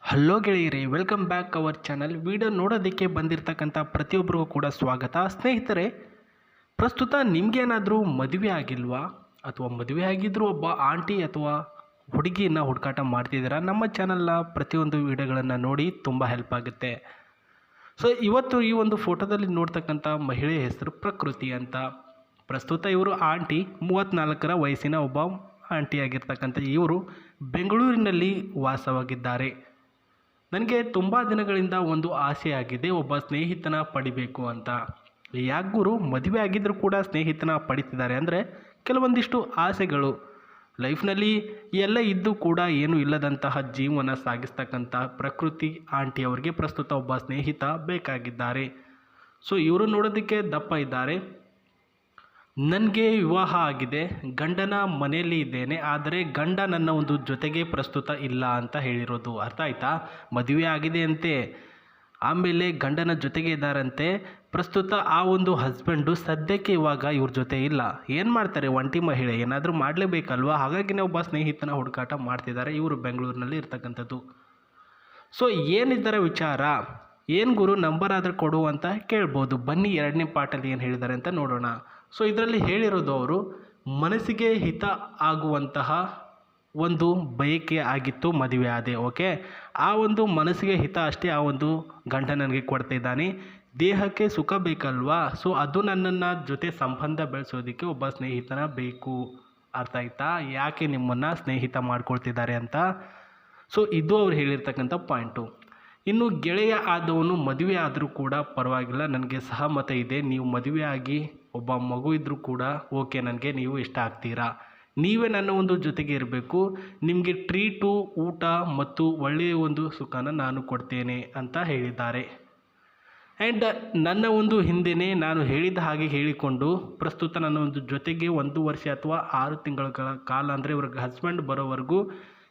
Hello ಗೆಳೆಯರಿ, welcome back our channel. Video ನೋಡೋದಕ್ಕೆ ಬಂದಿರತಕ್ಕಂಥ ಪ್ರತಿಯೊಬ್ಬರಿಗೂ ಕೂಡ ಸ್ವಾಗತ. ಸ್ನೇಹಿತರೆ, ಪ್ರಸ್ತುತ ನಿಮಗೇನಾದರೂ ಮದುವೆ ಆಗಿಲ್ವಾ ಅಥವಾ ಮದುವೆ ಆಗಿದ್ದರೂ ಒಬ್ಬ ಆಂಟಿ ಅಥವಾ ಹುಡುಗಿಯನ್ನು ಹುಡುಕಾಟ ಮಾಡ್ತಿದ್ದೀರಾ? ನಮ್ಮ ಚಾನಲ್ನ ಪ್ರತಿಯೊಂದು ವಿಡಿಯೋಗಳನ್ನು ನೋಡಿ ತುಂಬ ಹೆಲ್ಪ್ ಆಗುತ್ತೆ. ಸೊ ಇವತ್ತು ಈ ಒಂದು ಫೋಟೋದಲ್ಲಿ ನೋಡ್ತಕ್ಕಂಥ ಮಹಿಳೆ ಹೆಸರು ಪ್ರಕೃತಿ ಅಂತ. ಪ್ರಸ್ತುತ ಇವರು ಆಂಟಿ, 34ರ ವಯಸ್ಸಿನ ಒಬ್ಬ ಆಂಟಿ ಆಗಿರ್ತಕ್ಕಂಥ ಇವರು ಬೆಂಗಳೂರಿನಲ್ಲಿ ವಾಸವಾಗಿದ್ದಾರೆ. ನನಗೆ ತುಂಬ ದಿನಗಳಿಂದ ಒಂದು ಆಸೆ ಆಗಿದೆ, ಒಬ್ಬ ಸ್ನೇಹಿತನ ಪಡಿಬೇಕು ಅಂತ. ಯಾಕೆ ಗುರು, ಮದುವೆ ಆಗಿದ್ದರೂ ಕೂಡ ಸ್ನೇಹಿತನ ಪಡಿತಿದ್ದಾರೆ ಅಂದರೆ ಕೆಲವೊಂದಿಷ್ಟು ಆಸೆಗಳು ಲೈಫ್ನಲ್ಲಿ ಎಲ್ಲ ಇದ್ದು ಕೂಡ ಏನೂ ಇಲ್ಲದಂತಹ ಜೀವನ ಸಾಗಿಸ್ತಕ್ಕಂಥ ಪ್ರಕೃತಿ ಆಂಟಿ ಅವರಿಗೆ ಪ್ರಸ್ತುತ ಒಬ್ಬ ಸ್ನೇಹಿತ ಬೇಕಾಗಿದ್ದಾರೆ. ಸೊ ಇವರು ನೋಡೋದಕ್ಕೆ ದಪ್ಪ ಇದ್ದಾರೆ. ನನಗೆ ವಿವಾಹ ಆಗಿದೆ, ಗಂಡನ ಮನೆಯಲ್ಲಿ ಇದ್ದೇನೆ, ಆದರೆ ಗಂಡ ನನ್ನ ಒಂದು ಜೊತೆಗೆ ಪ್ರಸ್ತುತ ಇಲ್ಲ ಅಂತ ಹೇಳಿರೋದು. ಅರ್ಥ ಆಯ್ತಾ? ಮದುವೆ ಆಗಿದೆ ಅಂತೆ, ಆಮೇಲೆ ಗಂಡನ ಜೊತೆಗೆ ಇದ್ದಾರಂತೆ. ಪ್ರಸ್ತುತ ಆ ಒಂದು ಹಸ್ಬೆಂಡು ಸದ್ಯಕ್ಕೆ ಇವಾಗ ಇವ್ರ ಜೊತೆ ಇಲ್ಲ. ಏನು ಮಾಡ್ತಾರೆ, ಒಂಟಿ ಮಹಿಳೆ, ಏನಾದರೂ ಮಾಡಲೇಬೇಕಲ್ವ? ಹಾಗಾಗಿನೇ ಒಬ್ಬ ಸ್ನೇಹಿತನ ಹುಡುಕಾಟ ಮಾಡ್ತಿದ್ದಾರೆ. ಇವರು ಬೆಂಗಳೂರಿನಲ್ಲಿ ಇರ್ತಕ್ಕಂಥದ್ದು. ಸೊ ಏನಿದ್ದಾರೆ ವಿಚಾರ, ಏನು ಗುರು ನಂಬರ್ ಆದರೂ ಕೊಡು ಅಂತ ಕೇಳ್ಬೋದು. ಬನ್ನಿ ಎರಡನೇ ಪಾರ್ಟಲ್ಲಿ ಏನು ಹೇಳಿದ್ದಾರೆ ಅಂತ ನೋಡೋಣ. ಸೊ ಇದರಲ್ಲಿ ಹೇಳಿರೋದು, ಅವರು ಮನಸ್ಸಿಗೆ ಹಿತ ಆಗುವಂತಹ ಒಂದು ಬಯಕೆ ಆಗಿತ್ತು, ಮದುವೆ ಆದೆ. ಓಕೆ, ಆ ಒಂದು ಮನಸ್ಸಿಗೆ ಹಿತ ಅಷ್ಟೇ ಆ ಒಂದು ಗಂಡ ನನಗೆ ಕೊಡ್ತಾ ಇದ್ದಾನೆ. ದೇಹಕ್ಕೆ ಸುಖ ಬೇಕಲ್ವಾ? ಸೊ ಅದು ನನ್ನನ್ನು ಜೊತೆ ಸಂಬಂಧ ಬೆಳೆಸೋದಕ್ಕೆ ಒಬ್ಬ ಸ್ನೇಹಿತನ ಬೇಕು. ಅರ್ಥ ಆಯ್ತಾ? ಯಾಕೆ ನಿಮ್ಮನ್ನು ಸ್ನೇಹಿತ ಮಾಡ್ಕೊಳ್ತಿದ್ದಾರೆ ಅಂತ. ಸೊ ಇದು ಅವ್ರು ಹೇಳಿರ್ತಕ್ಕಂಥ ಪಾಯಿಂಟು. ಇನ್ನು ಗೆಳೆಯ ಆದವನು ಮದುವೆ ಆದರೂ ಕೂಡ ಪರವಾಗಿಲ್ಲ, ನನಗೆ ಸಹಮತ ಇದೆ. ನೀವು ಮದುವೆ ಆಗಿ ಒಬ್ಬ ಮಗು ಇದ್ದರೂ ಕೂಡ ಓಕೆ, ನನಗೆ ನೀವು ಇಷ್ಟ ಆಗ್ತೀರಾ, ನೀವೇ ನನ್ನ ಒಂದು ಜೊತೆಗೆ ಇರಬೇಕು, ನಿಮಗೆ ಟ್ರೀಟು, ಊಟ ಮತ್ತು ಒಳ್ಳೆಯ ಒಂದು ಸುಖನ ನಾನು ಕೊಡ್ತೇನೆ ಅಂತ ಹೇಳಿದ್ದಾರೆ. ಆ್ಯಂಡ್ ನನ್ನ ಒಂದು ಹಿಂದೆಯೇ ನಾನು ಹೇಳಿದ ಹಾಗೆ ಹೇಳಿಕೊಂಡು ಪ್ರಸ್ತುತ ನನ್ನ ಒಂದು ಜೊತೆಗೆ 1 ವರ್ಷ ಅಥವಾ 6 ತಿಂಗಳ ಕಾಲ, ಅಂದರೆ ಇವ್ರಿಗೆ ಹಸ್ಬೆಂಡ್ ಬರೋವರೆಗೂ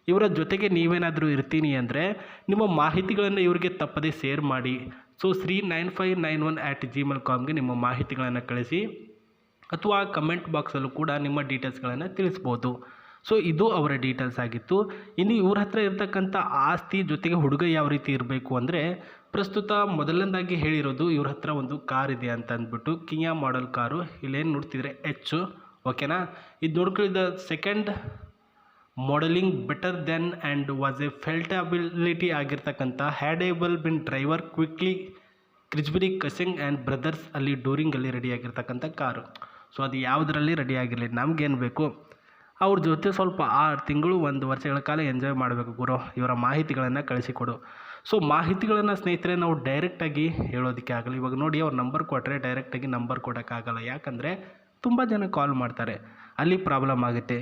ಇವರ ಜೊತೆಗೆ ನೀವೇನಾದರೂ ಇರ್ತೀನಿ ಅಂದರೆ ನಿಮ್ಮ ಮಾಹಿತಿಗಳನ್ನು ಇವರಿಗೆ ತಪ್ಪದೇ ಶೇರ್ ಮಾಡಿ. ಸೊ sri9591@gmail.comಗೆ ನಿಮ್ಮ ಮಾಹಿತಿಗಳನ್ನು ಕಳಿಸಿ, ಅಥವಾ ಕಮೆಂಟ್ ಬಾಕ್ಸಲ್ಲೂ ಕೂಡ ನಿಮ್ಮ ಡೀಟೇಲ್ಸ್ಗಳನ್ನು ತಿಳಿಸ್ಬೋದು. ಸೊ ಇದು ಅವರ ಡೀಟೇಲ್ಸ್ ಆಗಿತ್ತು. ಇನ್ನು ಇವ್ರ ಹತ್ರ ಇರ್ತಕ್ಕಂಥ ಆಸ್ತಿ ಜೊತೆಗೆ ಹುಡುಗ ಯಾವ ರೀತಿ ಇರಬೇಕು ಅಂದರೆ, ಪ್ರಸ್ತುತ ಮೊದಲನೇದಾಗಿ ಹೇಳಿರೋದು ಇವ್ರ ಹತ್ರ ಒಂದು ಕಾರ್ ಇದೆ ಅಂತ ಅಂದ್ಬಿಟ್ಟು, ಕಿಯಾ ಮಾಡೆಲ್ ಕಾರು. ಇಲ್ಲೇನು ನೋಡ್ತಿದ್ರೆ H, ಓಕೆನಾ? ಇದು ನೋಡ್ಕೊಳ್ಳಿದ second modelling better than and was a ಫೆಲ್ಟಬಿಲಿಟಿ ಆಗಿರ್ತಕ್ಕಂಥ ಹ್ಯಾಡೇಬಲ್ ಬಿನ್ ಡ್ರೈವರ್ ಕ್ವಿಕ್ಲಿ ಕ್ರಿಜ್ಬರಿ ಕಸಿಂಗ್ ಆ್ಯಂಡ್ ಬ್ರದರ್ಸ್ ಅಲ್ಲಿ ಡೂರಿಂಗಲ್ಲಿ ರೆಡಿಯಾಗಿರ್ತಕ್ಕಂಥ ಕಾರು. ಸೊ ಅದು ಯಾವುದರಲ್ಲಿ ರೆಡಿ ಆಗಿರಲಿ, ನಮಗೇನು ಬೇಕು, ಅವ್ರ ಜೊತೆ ಸ್ವಲ್ಪ 6 ತಿಂಗಳು 1 ವರ್ಷಗಳ ಕಾಲ ಎಂಜಾಯ್ ಮಾಡಬೇಕು ಗುರು. ಇವರ ಮಾಹಿತಿಗಳನ್ನು ಕಳಿಸಿಕೊಡು. ಸೊ ಮಾಹಿತಿಗಳನ್ನು ಸ್ನೇಹಿತರೆ ನಾವು ಡೈರೆಕ್ಟಾಗಿ ಹೇಳೋದಕ್ಕೆ ಆಗಲ್ಲ. ಇವಾಗ ನೋಡಿ, ಅವ್ರ ನಂಬರ್ ಕೊಟ್ಟರೆ ಡೈರೆಕ್ಟಾಗಿ ನಂಬರ್ ಕೊಡೋಕ್ಕಾಗಲ್ಲ. ಯಾಕಂದರೆ ತುಂಬ ಜನ ಕಾಲ್ ಮಾಡ್ತಾರೆ, ಅಲ್ಲಿ ಪ್ರಾಬ್ಲಮ್ ಆಗುತ್ತೆ.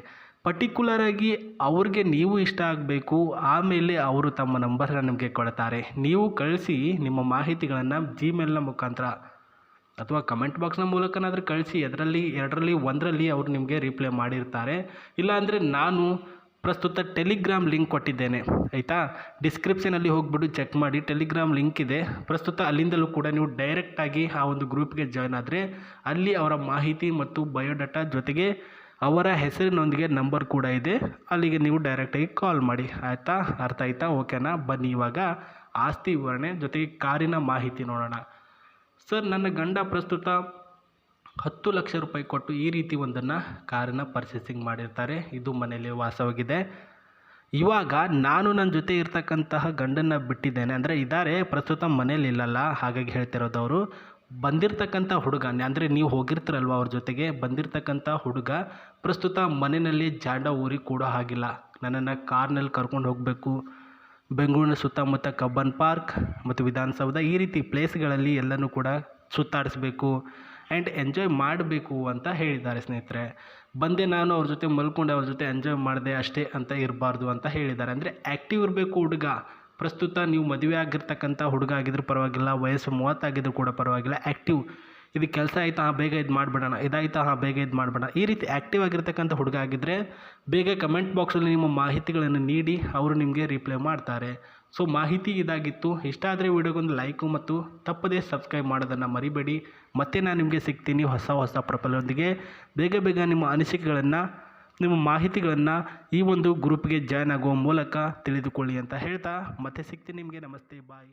ಪರ್ಟಿಕ್ಯುಲರಾಗಿ ಅವ್ರಿಗೆ ನೀವು ಇಷ್ಟ ಆಗಬೇಕು, ಆಮೇಲೆ ಅವರು ತಮ್ಮ ನಂಬರ್ನ ನಿಮಗೆ ಕೊಡ್ತಾರೆ. ನೀವು ಕಳಿಸಿ ನಿಮ್ಮ ಮಾಹಿತಿಗಳನ್ನು ಜಿಮೇಲ್ನ ಮುಖಾಂತರ ಅಥವಾ ಕಮೆಂಟ್ ಬಾಕ್ಸ್ನ ಮೂಲಕನಾದರೂ ಕಳಿಸಿ. ಅದರಲ್ಲಿ 2ರಲ್ಲಿ 1ರಲ್ಲಿ ಅವರು ನಿಮಗೆ ರಿಪ್ಲೈ ಮಾಡಿರ್ತಾರೆ. ಇಲ್ಲಾಂದರೆ ನಾನು ಪ್ರಸ್ತುತ ಟೆಲಿಗ್ರಾಮ್ ಲಿಂಕ್ ಕೊಟ್ಟಿದ್ದೇನೆ, ಆಯಿತಾ? ಡಿಸ್ಕ್ರಿಪ್ಷನಲ್ಲಿ ಹೋಗ್ಬಿಟ್ಟು ಚೆಕ್ ಮಾಡಿ, ಟೆಲಿಗ್ರಾಮ್ ಲಿಂಕ್ ಇದೆ ಪ್ರಸ್ತುತ. ಅಲ್ಲಿಂದಲೂ ಕೂಡ ನೀವು ಡೈರೆಕ್ಟಾಗಿ ಆ ಒಂದು ಗ್ರೂಪ್ಗೆ ಜಾಯ್ನ್ ಆದರೆ ಅಲ್ಲಿ ಅವರ ಮಾಹಿತಿ ಮತ್ತು ಬಯೋಡಾಟಾ ಜೊತೆಗೆ ಅವರ ಹೆಸರಿನೊಂದಿಗೆ ನಂಬರ್ ಕೂಡ ಇದೆ. ಅಲ್ಲಿಗೆ ನೀವು ಡೈರೆಕ್ಟಾಗಿ ಕಾಲ್ ಮಾಡಿ, ಆಯಿತಾ? ಅರ್ಥ ಆಯ್ತಾ? ಓಕೆನಾ? ಬನ್ನಿ ಇವಾಗ ಆಸ್ತಿ ವಿವರಣೆ ಜೊತೆಗೆ ಕಾರಿನ ಮಾಹಿತಿ ನೋಡೋಣ. ಸರ್, ನನ್ನ ಗಂಡ ಪ್ರಸ್ತುತ 10 ಲಕ್ಷ ರೂಪಾಯಿ ಕೊಟ್ಟು ಈ ರೀತಿ ಒಂದನ್ನು ಕಾರನ್ನು ಪರ್ಚೇಸಿಂಗ್ ಮಾಡಿರ್ತಾರೆ. ಇದು ಮನೆಯಲ್ಲಿ ವಾಸವಾಗಿದೆ. ಇವಾಗ ನಾನು ನನ್ನ ಜೊತೆ ಇರ್ತಕ್ಕಂತಹ ಗಂಡನ್ನು ಬಿಟ್ಟಿದ್ದೇನೆ, ಅಂದರೆ ಇದ್ದಾರೆ ಪ್ರಸ್ತುತ ಮನೇಲಿ ಇಲ್ಲಲ್ಲ, ಹಾಗಾಗಿ ಹೇಳ್ತಿರೋದವರು. ಬಂದಿರತಕ್ಕಂಥ ಹುಡುಗ, ಅಂದರೆ ನೀವು ಹೋಗಿರ್ತೀರಲ್ವ ಅವ್ರ ಜೊತೆಗೆ, ಬಂದಿರತಕ್ಕಂಥ ಹುಡುಗ ಪ್ರಸ್ತುತ ಮನೆಯಲ್ಲಿ ಜಾಂಡ ಊರಿಗೆ ಕೂಡ ಆಗಿಲ್ಲ. ನನ್ನನ್ನು ಕಾರ್ನಲ್ಲಿ ಕರ್ಕೊಂಡು ಹೋಗಬೇಕು, ಬೆಂಗಳೂರಿನ ಸುತ್ತಮುತ್ತ ಕಬ್ಬನ್ ಪಾರ್ಕ್ ಮತ್ತು ವಿಧಾನಸೌಧ ಈ ರೀತಿ ಪ್ಲೇಸ್ಗಳಲ್ಲಿ ಎಲ್ಲನೂ ಕೂಡ ಸುತ್ತಾಡಿಸ್ಬೇಕು ಆ್ಯಂಡ್ ಎಂಜಾಯ್ ಮಾಡಬೇಕು ಅಂತ ಹೇಳಿದ್ದಾರೆ. ಸ್ನೇಹಿತರೆ, ಬಂದೆ ನಾನು ಅವ್ರ ಜೊತೆ ಮಲ್ಕೊಂಡು ಅವ್ರ ಜೊತೆ ಎಂಜಾಯ್ ಮಾಡಿದೆ ಅಷ್ಟೇ ಅಂತ ಇರಬಾರ್ದು ಅಂತ ಹೇಳಿದ್ದಾರೆ. ಅಂದರೆ ಆ್ಯಕ್ಟಿವ್ ಇರಬೇಕು ಹುಡುಗ. ಪ್ರಸ್ತುತ ನೀವು ಮದುವೆ ಆಗಿರ್ತಕ್ಕಂಥ ಹುಡುಗ ಆಗಿದ್ರೂ ಪರವಾಗಿಲ್ಲ, ವಯಸ್ಸು 30 ಆಗಿದ್ರೂ ಕೂಡ ಪರವಾಗಿಲ್ಲ, ಆ್ಯಕ್ಟಿವ್. ಇದು ಕೆಲಸ ಆಯಿತಾ, ಹಾಂ ಬೇಗ ಇದು ಮಾಡಿಬಿಡೋಣ, ಇದಾಯಿತಾ, ಹಾಂ ಬೇಗ ಇದು ಮಾಡಿಬಿಡೋಣ, ಈ ರೀತಿ ಆ್ಯಕ್ಟಿವ್ ಆಗಿರ್ತಕ್ಕಂಥ ಹುಡುಗ ಆಗಿದ್ದರೆ ಬೇಗ ಕಮೆಂಟ್ ಬಾಕ್ಸಲ್ಲಿ ನಿಮ್ಮ ಮಾಹಿತಿಗಳನ್ನು ನೀಡಿ ಅವರು ನಿಮಗೆ ರಿಪ್ಲೈ ಮಾಡ್ತಾರೆ. ಸೊ ಮಾಹಿತಿ ಇದಾಗಿತ್ತು. ಇಷ್ಟ ಆದರೆ ವಿಡಿಯೋಗೊಂದು ಲೈಕು ಮತ್ತು ತಪ್ಪದೇ ಸಬ್ಸ್ಕ್ರೈಬ್ ಮಾಡೋದನ್ನು ಮರಿಬೇಡಿ. ಮತ್ತೆ ನಾನು ನಿಮಗೆ ಸಿಗ್ತೀನಿ ಹೊಸ ಪ್ರೊಫೈಲೊಂದಿಗೆ. ಬೇಗ ನಿಮ್ಮ ಅನಿಸಿಕೆಗಳನ್ನು ನಿಮ್ಮ ಮಾಹಿತಿಗಳನ್ನು ಈ ಒಂದು ಗ್ರೂಪ್ಗೆ ಜಾಯ್ನ್ ಆಗುವ ಮೂಲಕ ತಿಳಿದುಕೊಳ್ಳಿ ಅಂತ ಹೇಳ್ತಾ ಮತ್ತೆ ಸಿಗ್ತೀನಿ ನಿಮಗೆ. ನಮಸ್ತೆ, ಬಾಯ್.